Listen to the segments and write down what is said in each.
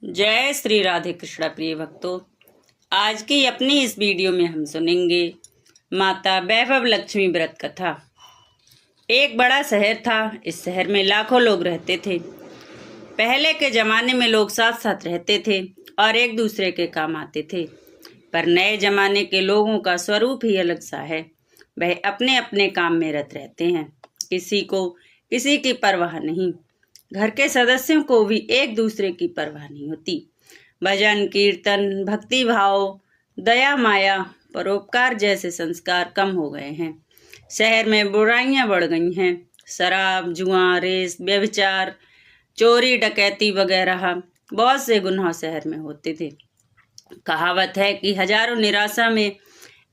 जय श्री राधे कृष्णा प्रिय भक्तों। आज की अपनी इस वीडियो में हम सुनेंगे माता वैभव लक्ष्मी व्रत कथा। एक बड़ा शहर था। इस शहर में लाखों लोग रहते थे। पहले के जमाने में लोग साथ साथ रहते थे और एक दूसरे के काम आते थे, पर नए जमाने के लोगों का स्वरूप ही अलग सा है। वह अपने अपने काम में रत रहते हैं। किसी को किसी की परवाह नहीं। घर के सदस्यों को भी एक दूसरे की परवाह नहीं होती। भजन कीर्तन, भक्ति भाव, दया माया, परोपकार जैसे संस्कार कम हो गए हैं। शहर में बुराइयां बढ़ गई हैं। शराब, जुआ, रेस, व्यभिचार, चोरी, डकैती वगैरह बहुत से गुनाह शहर में होते थे। कहावत है कि हजारों निराशा में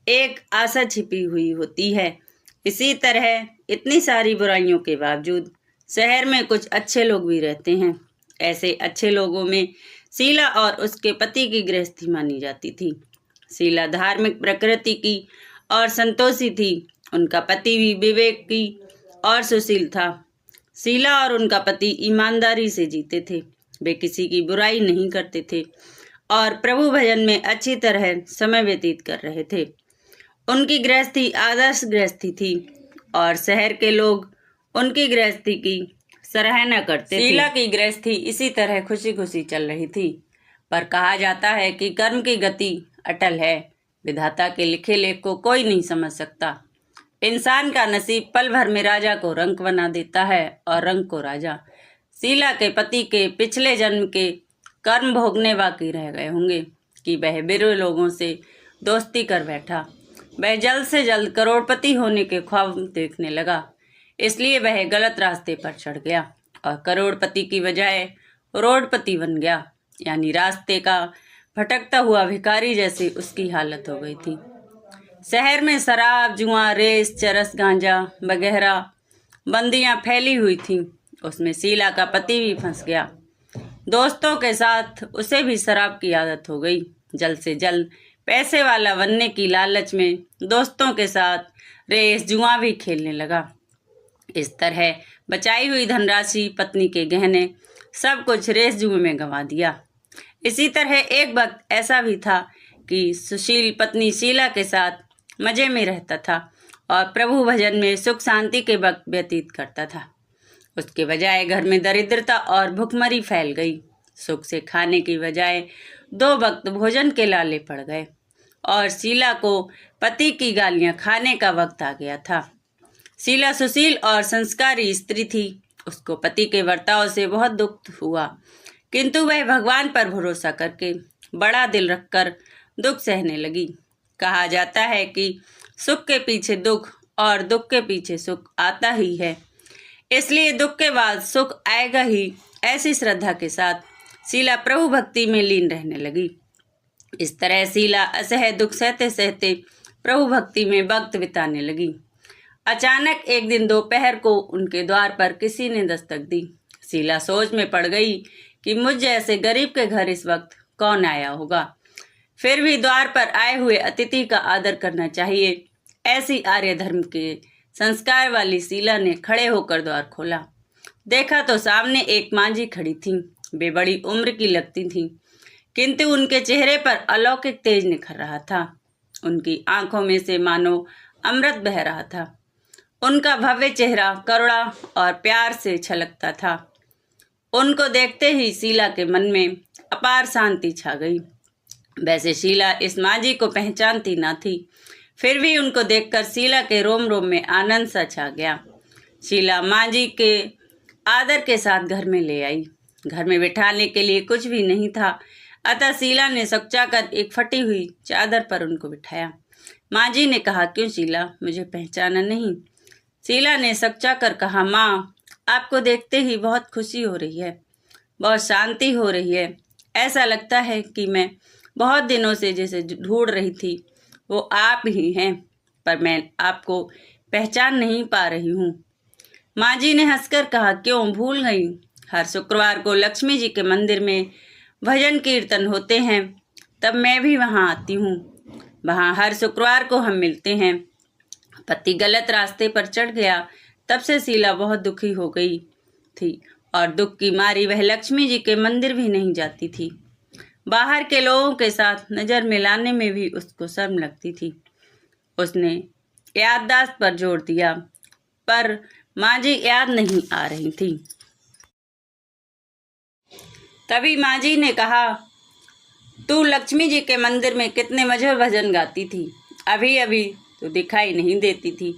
एक आशा छिपी हुई होती है। इसी तरह इतनी सारी बुराइयों के बावजूद शहर में कुछ अच्छे लोग भी रहते हैं। ऐसे अच्छे लोगों में शीला और उसके पति की गृहस्थी मानी जाती थी। शीला धार्मिक प्रकृति की और संतोषी थी। उनका पति भी विवेक की और सुशील था। शीला और उनका पति ईमानदारी से जीते थे। वे किसी की बुराई नहीं करते थे और प्रभु भजन में अच्छी तरह समय व्यतीत कर रहे थे। उनकी गृहस्थी आदर्श गृहस्थी थी और शहर के लोग उनकी गृहस्थी की सराहना करते थे। शीला की गृहस्थी इसी तरह खुशी खुशी चल रही थी, पर कहा जाता है कि कर्म की गति अटल है। विधाता के लिखे लेख को कोई नहीं समझ सकता। इंसान का नसीब पल भर में राजा को रंक बना देता है और रंक को राजा। शीला के पति के पिछले जन्म के कर्म भोगने बाकी रह गए होंगे कि वह बुरे लोगों से दोस्ती कर बैठा। वह जल्द से जल्द करोड़पति होने के ख्वाब देखने लगा, इसलिए वह गलत रास्ते पर चढ़ गया और करोड़पति की बजाय रोडपति बन गया, यानी रास्ते का भटकता हुआ भिखारी जैसी उसकी हालत हो गई थी। शहर में शराब, जुआ, रेस, चरस, गांजा वगैरह बंदियां फैली हुई थीं। उसमें शीला का पति भी फंस गया। दोस्तों के साथ उसे भी शराब की आदत हो गई। जल्द से जल्द पैसे वाला बनने की लालच में दोस्तों के साथ रेस, जुआ भी खेलने लगा। इस तरह बचाई हुई धनराशि, पत्नी के गहने, सब कुछ रेस जुए में गंवा दिया। इसी तरह एक वक्त ऐसा भी था कि सुशील पत्नी शीला के साथ मजे में रहता था और प्रभु भजन में सुख शांति के वक्त व्यतीत करता था। उसके बजाय घर में दरिद्रता और भुखमरी फैल गई। सुख से खाने की बजाय 2 वक्त भोजन के लाले पड़ गए और शीला को पति की गालियां खाने का वक्त आ गया था। शीला सुशील और संस्कारी स्त्री थी। उसको पति के बर्ताव से बहुत दुख हुआ, किंतु वह भगवान पर भरोसा करके बड़ा दिल रखकर दुख सहने लगी। कहा जाता है कि सुख के पीछे दुख और दुख के पीछे सुख आता ही है, इसलिए दुख के बाद सुख आएगा ही। ऐसी श्रद्धा के साथ शीला प्रभु भक्ति में लीन रहने लगी। इस तरह शीला असह्य दुख सहते सहते प्रभु भक्ति में वक्त बिताने लगी। अचानक एक दिन दोपहर को उनके द्वार पर किसी ने दस्तक दी। शीला सोच में पड़ गई कि मुझ जैसे गरीब के घर इस वक्त कौन आया होगा। फिर भी द्वार पर आए हुए अतिथि का आदर करना चाहिए, ऐसी आर्य धर्म के संस्कार वाली शीला ने खड़े होकर द्वार खोला। देखा तो सामने एक मांझी खड़ी थी। वे बड़ी उम्र की लगती थीं, किंतु उनके चेहरे पर अलौकिक तेज निखर रहा था। उनकी आंखों में से मानो अमृत बह रहा था। उनका भव्य चेहरा करुणा और प्यार से छलकता था। उनको देखते ही शीला के मन में अपार शांति छा गई। वैसे शीला इस मांझी को पहचानती न थी, फिर भी उनको देखकर शीला के रोम रोम में आनंद सा छा गया। शीला मांझी के आदर के साथ घर में ले आई। घर में बिठाने के लिए कुछ भी नहीं था, अतः शीला ने सकचाकर एक फटी हुई चादर पर उनको बिठाया। मांझी ने कहा, क्यों शीला, मुझे पहचाना नहीं? शीला ने सकचाकर कहा, माँ, आपको देखते ही बहुत खुशी हो रही है, बहुत शांति हो रही है। ऐसा लगता है कि मैं बहुत दिनों से जिसे ढूंढ रही थी वो आप ही हैं, पर मैं आपको पहचान नहीं पा रही हूँ। मांझी ने हंसकर कहा, क्यों भूल गई? हर शुक्रवार को लक्ष्मी जी के मंदिर में भजन कीर्तन होते हैं, तब मैं भी वहाँ आती हूँ। वहाँ हर शुक्रवार को हम मिलते हैं। पति गलत रास्ते पर चढ़ गया, तब से शीला बहुत दुखी हो गई थी। और दुख की मारी वह लक्ष्मी जी के मंदिर भी नहीं जाती थी। बाहर के लोगों के साथ नज़र मिलाने में भी उसको शर्म लगती थी। उसने याददाश्त पर जोर दिया, पर माँ जी याद नहीं आ रही थी। तभी माँ जी ने कहा, तू लक्ष्मी जी के मंदिर में कितने मधुर भजन गाती थी, अभी अभी तो दिखाई नहीं देती थी,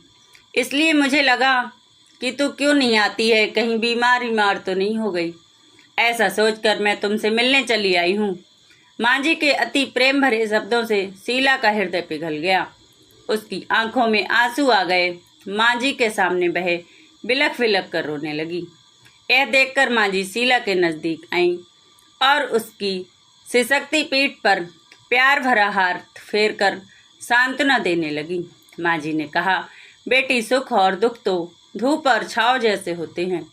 इसलिए मुझे लगा कि तू क्यों नहीं आती है, कहीं बीमार तो नहीं हो गई। ऐसा सोचकर मैं तुमसे मिलने चली आई हूँ। माँ जी के अति प्रेम भरे शब्दों से शीला का हृदय पिघल गया। उसकी आंखों में आंसू आ गए। माँ जी के सामने बह बिलख बिलख कर रोने लगी। यह देखकर माँ जी शीला के नज़दीक आईं और उसकी सिसकती पीठ पर प्यार भरा हाथ फेर कर सांत्वना देने लगी। माँ जी ने कहा, बेटी, सुख और दुख तो धूप और छाँव जैसे होते हैं।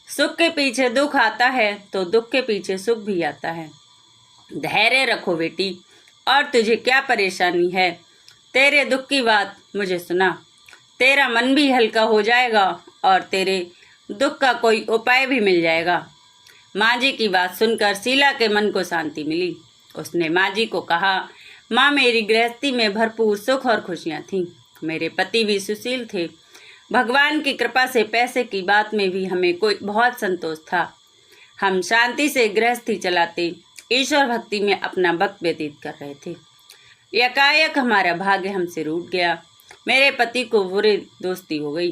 सुख के पीछे दुख आता है तो दुख के पीछे सुख भी आता है। धैर्य रखो बेटी, और तुझे क्या परेशानी है? तेरे दुख की बात मुझे सुना, तेरा मन भी हल्का हो जाएगा और तेरे दुख का कोई उपाय भी मिल जाएगा। माँ जी की बात सुनकर शीला के मन को शांति मिली। उसने माँ जी को कहा, माँ, मेरी गृहस्थी में भरपूर सुख और खुशियाँ थीं। मेरे पति भी सुशील थे। भगवान की कृपा से पैसे की बात में भी हमें कोई बहुत संतोष था। हम शांति से गृहस्थी चलाते ईश्वर भक्ति में अपना वक्त व्यतीत कर रहे थे। एकाएक हमारा भाग्य हमसे रूठ गया। मेरे पति को बुरी दोस्ती हो गई।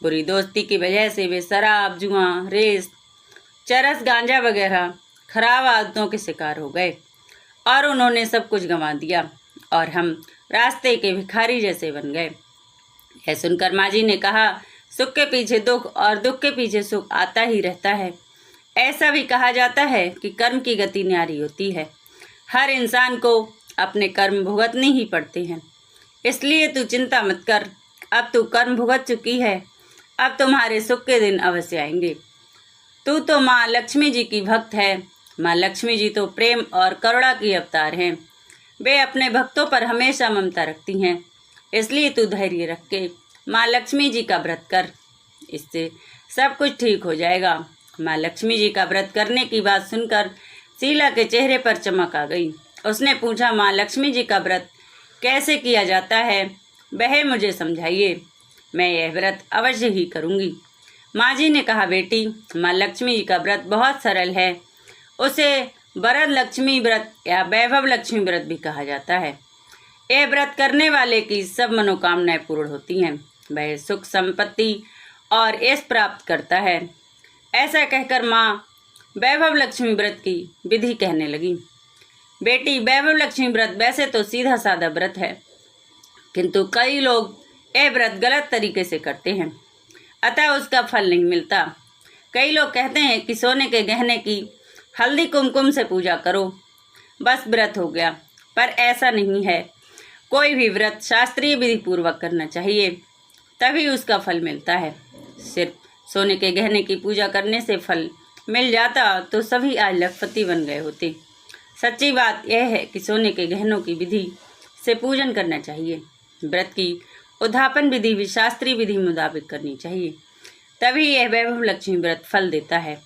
बुरी दोस्ती की वजह से वे शराब, जुआ, रेस, चरस, गांजा वगैरह खराब आदतों के शिकार हो गए और उन्होंने सब कुछ गंवा दिया और हम रास्ते के भिखारी जैसे बन गए। यह सुनकर माँ जी ने कहा, सुख के पीछे दुख और दुख के पीछे सुख आता ही रहता है। ऐसा भी कहा जाता है कि कर्म की गति न्यारी होती है। हर इंसान को अपने कर्म भुगतने ही पड़ते हैं, इसलिए तू चिंता मत कर। अब तू कर्म भुगत चुकी है, अब तुम्हारे सुख के दिन अवश्य आएंगे। तू तो माँ लक्ष्मी जी की भक्त है। माँ लक्ष्मी जी तो प्रेम और करुणा की अवतार हैं। वे अपने भक्तों पर हमेशा ममता रखती हैं, इसलिए तू धैर्य रख के माँ लक्ष्मी जी का व्रत कर, इससे सब कुछ ठीक हो जाएगा। माँ लक्ष्मी जी का व्रत करने की बात सुनकर शीला के चेहरे पर चमक आ गई। उसने पूछा, माँ लक्ष्मी जी का व्रत कैसे किया जाता है, वह मुझे समझाइए, मैं यह व्रत अवश्य ही करूँगी। माँ जी ने कहा, बेटी, माँ लक्ष्मी जी का व्रत बहुत सरल है। उसे वरद लक्ष्मी व्रत या वैभव लक्ष्मी व्रत भी कहा जाता है। यह व्रत करने वाले की सब मनोकामनाएं पूर्ण होती हैं। वह सुख, संपत्ति और यश प्राप्त करता है। ऐसा कहकर माँ वैभव लक्ष्मी व्रत की विधि कहने लगी। बेटी, वैभव लक्ष्मी व्रत वैसे तो सीधा साधा व्रत है, किंतु कई लोग यह व्रत गलत तरीके से करते हैं, अतः उसका फल नहीं मिलता। कई लोग कहते हैं कि सोने के गहने की हल्दी कुमकुम से पूजा करो, बस व्रत हो गया, पर ऐसा नहीं है। कोई भी व्रत शास्त्रीय विधि पूर्वक करना चाहिए, तभी उसका फल मिलता है। सिर्फ सोने के गहने की पूजा करने से फल मिल जाता तो सभी आज लखपति बन गए होते। सच्ची बात यह है कि सोने के गहनों की विधि से पूजन करना चाहिए। व्रत की उद्यापन विधि भी शास्त्रीय विधि मुताबिक करनी चाहिए, तभी यह वैभव लक्ष्मी व्रत फल देता है।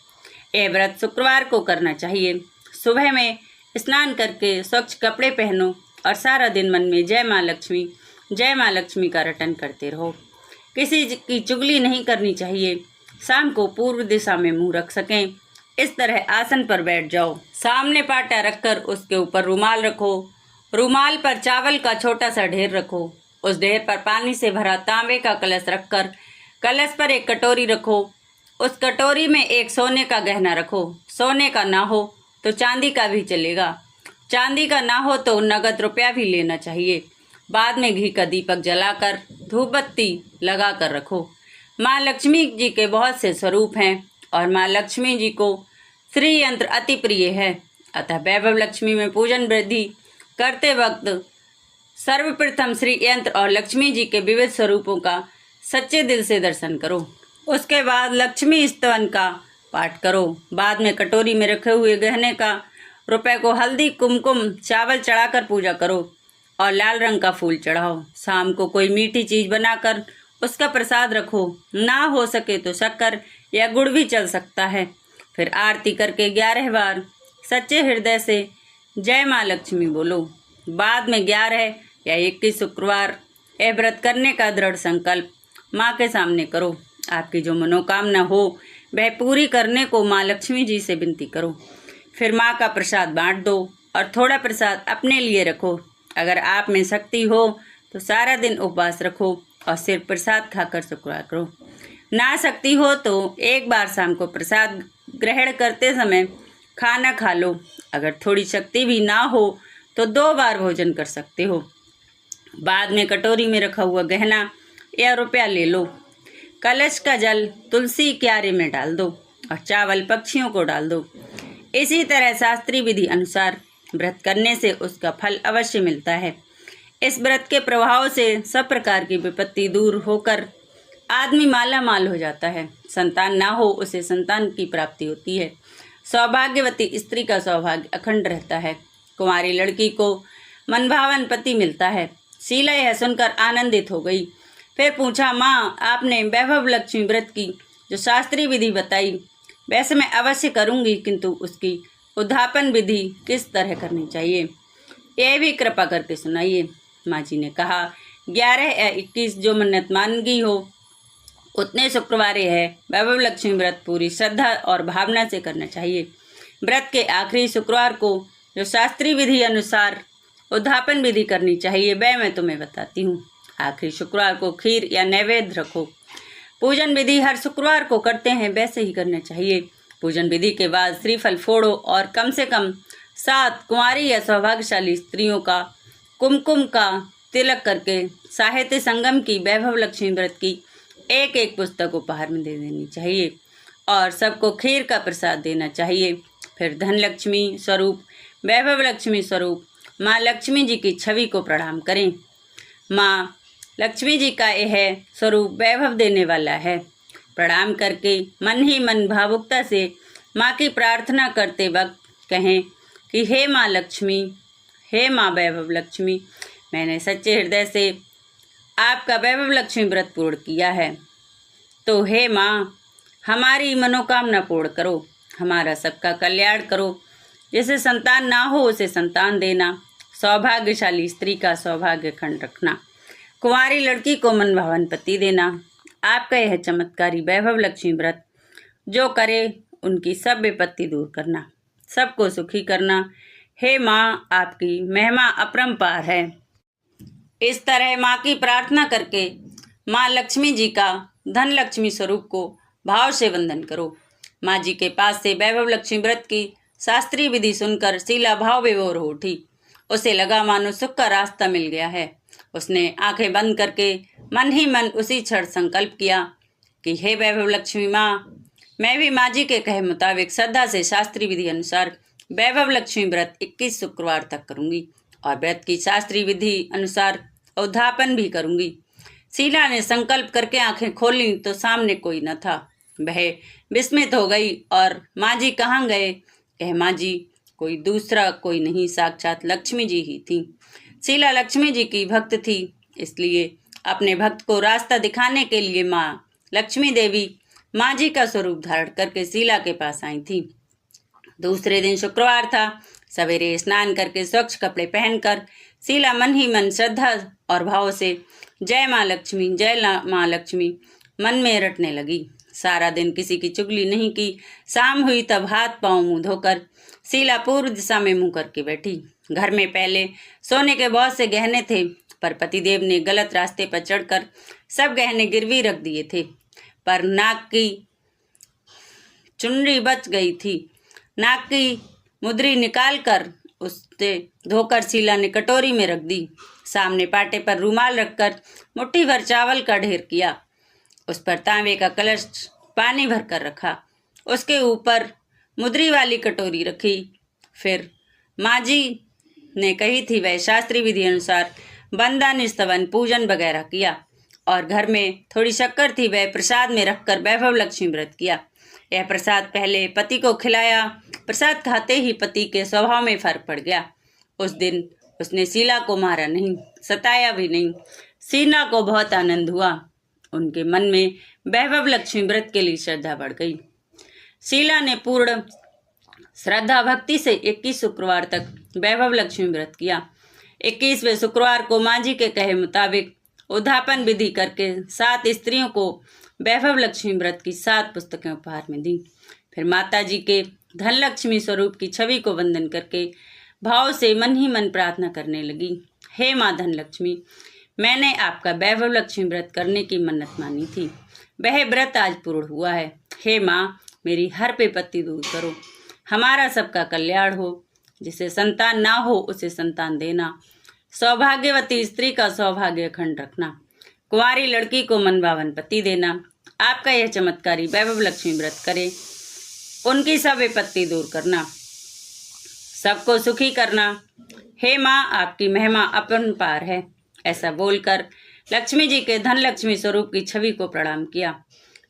यह व्रत शुक्रवार को करना चाहिए। सुबह में स्नान करके स्वच्छ कपड़े पहनो और सारा दिन मन में जय माँ लक्ष्मी का रटन करते रहो। किसी की चुगली नहीं करनी चाहिए। शाम को पूर्व दिशा में मुंह रख सकें, इस तरह आसन पर बैठ जाओ। सामने पाटा रखकर उसके ऊपर रुमाल रखो। रुमाल पर चावल का छोटा सा ढेर रखो। उस ढेर पर पानी से भरा तांबे का कलश रखकर कलश पर एक कटोरी रखो। उस कटोरी में एक सोने का गहना रखो। सोने का ना हो तो चांदी का भी चलेगा। चांदी का ना हो तो नगद रुपया भी लेना चाहिए। बाद में घी का दीपक जलाकर धूप बत्ती लगा कर रखो। माँ लक्ष्मी जी के बहुत से स्वरूप हैं और माँ लक्ष्मी जी को श्री यंत्र अति प्रिय है, अतः वैभव लक्ष्मी में पूजन वृद्धि करते वक्त सर्वप्रथम श्री यंत्र और लक्ष्मी जी के विविध स्वरूपों का सच्चे दिल से दर्शन करो। उसके बाद लक्ष्मी स्तवन का पाठ करो। बाद में कटोरी में रखे हुए गहने का रुपए को हल्दी, कुमकुम, चावल चढ़ाकर पूजा करो और लाल रंग का फूल चढ़ाओ। शाम को कोई मीठी चीज़ बनाकर उसका प्रसाद रखो। ना हो सके तो शक्कर या गुड़ भी चल सकता है। फिर आरती करके 11 बार सच्चे हृदय से जय माँ लक्ष्मी बोलो। बाद में 11 या 21 शुक्रवार यह व्रत करने का दृढ़ संकल्प माँ के सामने करो। आपकी जो मनोकामना हो वह पूरी करने को माँ लक्ष्मी जी से विनती करो। फिर माँ का प्रसाद बांट दो और थोड़ा प्रसाद अपने लिए रखो। अगर आप में शक्ति हो तो सारा दिन उपवास रखो और सिर्फ प्रसाद खाकर शुक्रवार करो। ना शक्ति हो तो एक बार शाम को प्रसाद ग्रहण करते समय खाना खा लो। अगर थोड़ी शक्ति भी ना हो तो 2 बार भोजन कर सकते हो। बाद में कटोरी में रखा हुआ गहना या रुपया ले लो। कलश का जल तुलसी क्यारे में डाल दो और चावल पक्षियों को डाल दो। इसी तरह शास्त्रीय विधि अनुसार व्रत करने से उसका फल अवश्य मिलता है। इस व्रत के प्रभाव से सब प्रकार की विपत्ति दूर होकर आदमी माला माल हो जाता है। संतान ना हो उसे संतान की प्राप्ति होती है। सौभाग्यवती स्त्री का सौभाग्य अखंड रहता है। कुंवारी लड़की को मनभावन पति मिलता है। शीला यह सुनकर आनंदित हो गई। फिर पूछा, माँ आपने वैभव लक्ष्मी व्रत की जो शास्त्रीय विधि बताई वैसे मैं अवश्य करूँगी, किंतु उसकी उद्धापन विधि किस तरह करनी चाहिए यह भी कृपा करके सुनाइए। माँ जी ने कहा, 11 या 21 जो मन्नत मांगी हो उतने शुक्रवार है वैभव लक्ष्मी व्रत पूरी श्रद्धा और भावना से करना चाहिए। व्रत के आखिरी शुक्रवार को जो शास्त्रीय विधि अनुसार उद्धापन विधि करनी चाहिए वह मैं तुम्हें बताती हूँ। आखिरी शुक्रवार को खीर या नैवेद्य रखो। पूजन विधि हर शुक्रवार को करते हैं वैसे ही करना चाहिए। पूजन विधि के बाद श्रीफल फोड़ो और कम से कम 7 कुंवारी या सौभाग्यशाली स्त्रियों का कुमकुम का तिलक करके साहित्य संगम की वैभव लक्ष्मी व्रत की एक पुस्तक उपहार में दे देनी चाहिए और सबको खीर का प्रसाद देना चाहिए। फिर धन लक्ष्मी स्वरूप वैभव लक्ष्मी स्वरूप माँ लक्ष्मी जी की छवि को प्रणाम करें। माँ लक्ष्मी जी का यह स्वरूप वैभव देने वाला है। प्रणाम करके मन ही मन भावुकता से माँ की प्रार्थना करते वक्त कहें कि हे माँ लक्ष्मी, हे माँ वैभव लक्ष्मी, मैंने सच्चे हृदय से आपका वैभव लक्ष्मी व्रत पूर्ण किया है, तो हे माँ हमारी मनोकामना पूर्ण करो, हमारा सबका कल्याण करो। जिसे संतान ना हो उसे संतान देना, सौभाग्यशाली स्त्री का सौभाग्य खंड रखना, कुंवारी लड़की को मनभावन पति देना। आपका यह चमत्कारी वैभव लक्ष्मी व्रत जो करे उनकी सब विपत्ति दूर करना, सबको सुखी करना। हे माँ आपकी महिमा अपरंपार है। इस तरह माँ की प्रार्थना करके माँ लक्ष्मी जी का धन लक्ष्मी स्वरूप को भाव से वंदन करो। माँ जी के पास से वैभव लक्ष्मी व्रत की शास्त्रीय विधि सुनकर शीला भाव विभोर हो उठी। उसे लगा मानो सुख का रास्ता मिल गया है। उसने आंखें बंद करके मन ही मन उसी क्षण संकल्प किया कि हे वैभव लक्ष्मी माँ, मैं भी माँ जी के कहे मुताबिक श्रद्धा से शास्त्रीय विधि अनुसार वैभव लक्ष्मी व्रत 21 शुक्रवार तक करूंगी और व्रत की शास्त्रीय विधि अनुसार उद्धापन भी करूंगी। शीला ने संकल्प करके आंखें खोली तो सामने कोई न था। वह विस्मित हो गई और माँ जी कहाँ गए? कह माँ जी कोई दूसरा कोई नहीं, साक्षात लक्ष्मी जी ही थी। शीला लक्ष्मी जी की भक्त थी, इसलिए अपने भक्त को रास्ता दिखाने के लिए माँ लक्ष्मी देवी माँ जी का स्वरूप धारण करके शीला के पास आई थी। दूसरे दिन शुक्रवार था। सवेरे स्नान करके स्वच्छ कपड़े पहनकर शीला मन ही मन श्रद्धा और भाव से जय माँ लक्ष्मी, जय माँ लक्ष्मी मन में रटने लगी। सारा दिन किसी की चुगली नहीं की। शाम हुई तब हाथ पांव मुंह धोकर शीला पूर्व दिशा में मुंह करके बैठी। घर में पहले सोने के बहुत से गहने थे, पर पतिदेव ने गलत रास्ते पर चढ़कर सब गहने गिरवी रख दिए थे। पर नाक की चुनरी बच गई थी। नाक की मुद्री निकालकर उससे धोकर शीला ने कटोरी में रख दी। सामने पाटे पर रूमाल रखकर मुट्ठी भर चावल का ढेर किया। उस पर तांबे का कलश पानी भरकर रखा। उसके ऊपर मुद्री वाली कटोरी रखी। फिर माँ जी ने कही थी वह शास्त्रीय विधि अनुसार बंदन, स्तवन, पूजन वगैरह किया और घर में थोड़ी शक्कर थी वह प्रसाद में रखकर वैभव लक्ष्मी व्रत किया। यह प्रसाद पहले पति को खिलाया। प्रसाद खाते ही पति के स्वभाव में फर्क पड़ गया। उस दिन उसने शीला को मारा नहीं, सताया भी नहीं। शीला को बहुत आनंद हुआ उनके मन में वैभव लक्ष्मी व्रत के लिए श्रद्धा बढ़ गई। शीला ने पूर्ण श्रद्धा भक्ति से 21 शुक्रवार तक वैभव लक्ष्मी व्रत किया। 21वें शुक्रवार को माँ जी के कहे मुताबिक उद्यापन विधि करके 7 स्त्रियों को वैभव लक्ष्मी व्रत की 7 पुस्तकें उपहार में दी। फिर माता जी के धन लक्ष्मी स्वरूप की छवि को वंदन करके भाव से मन ही मन प्रार्थना करने लगी। हे माँ धन लक्ष्मी, मैंने आपका वैभव लक्ष्मी व्रत करने की मन्नत मानी थी, वह व्रत आज पूर्ण हुआ है। हे माँ, मेरी हर विपत्ति दूर करो, हमारा सबका कल्याण हो। जिसे संतान ना हो उसे संतान देना, सौभाग्यवती स्त्री का सौभाग्य अखंड रखना, कुंवारी लड़की को मनभावन पति देना। आपका यह चमत्कारी वैभव लक्ष्मी व्रत करे, उनकी सब विपत्ति दूर करना, सबको सुखी करना। हे माँ, आपकी महिमा अपरंपार है। ऐसा बोलकर लक्ष्मी जी के धन लक्ष्मी स्वरूप की छवि को प्रणाम किया।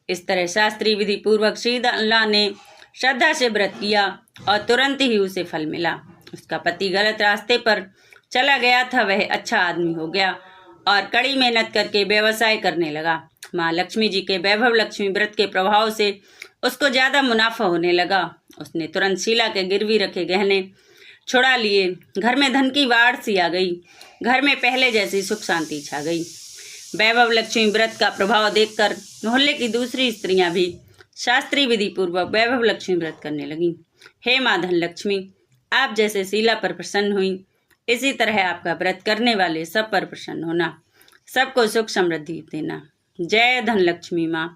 इस तरह शास्त्रीय विधि पूर्वक शीला ने श्रद्धा से व्रत किया और तुरंत ही उसे फल मिला। उसका पति गलत रास्ते पर चला गया था, वह अच्छा आदमी हो गया और कड़ी मेहनत करके व्यवसाय करने लगा। माँ लक्ष्मी जी के वैभव लक्ष्मी व्रत के प्रभाव से उसको ज्यादा मुनाफा होने लगा। उसने तुरंत शीला के गिरवी रखे गहने छुड़ा लिए। घर में धन की बाढ़ सी आ गई। घर में पहले जैसी सुख शांति छा गई। वैभव लक्ष्मी व्रत का प्रभाव देखकर मोहल्ले की दूसरी स्त्रियां भी शास्त्रीय विधि पूर्वक वैभव लक्ष्मी व्रत करने लगी। हे माँ धन लक्ष्मी, आप जैसे शीला पर प्रसन्न हुई, इसी तरह आपका व्रत करने वाले सब पर प्रसन्न होना, सबको सुख समृद्धि देना। जय धन लक्ष्मी माँ।